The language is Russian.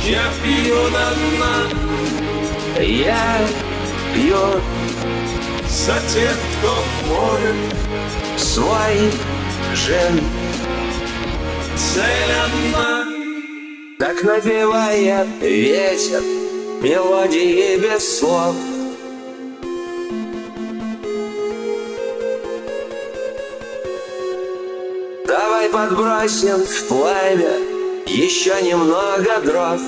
Я пью до дна, Я пью за тех, кто в море свой жен. цель одна. Так напевает ветер мелодии без слов. Давай подбросим в пламя еще немного дров.